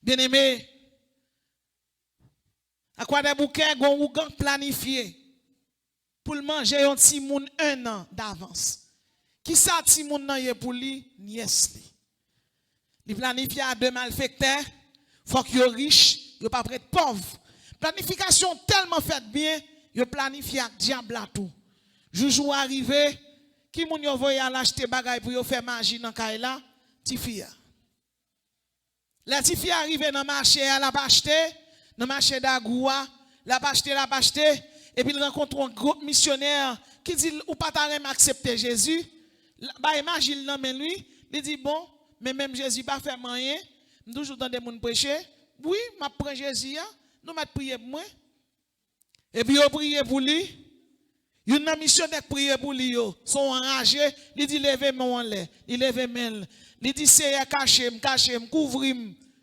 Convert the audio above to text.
Bien-aimé, à quoi des bouquets gon planifié pour le manger un petit moun 1 an d'avance. Qui ça petit moun nan yé pour lui nièce li. Il planifie à 2 malfaiteurs, faut qu'il soit riche, il pas prêt pauvre. Planification tellement faite bien, il planifie à diable à tout. Joujou arrivé, qui moun yo voye à l'acheter bagay pour yo faire magie dans kay la, ti fille. La ti fille arrivé dans marché, elle a acheté, dans marché d'Agoua, la acheté, et puis il rencontre un gros missionnaire qui dit ou pas ta accepter Jésus. Bah imagine nan men lui, il dit bon, mais même Jésus pas fait rien, toujours dans des moun prêcher. Oui, m'a prend Jésus, nous m'a prier pour moi. Et puis yo prier pour lui. Une missionnaire prier pour lui, sont enragés, il dit levez moi en l'air, il lève main. Il dit c'est caché, couvrir,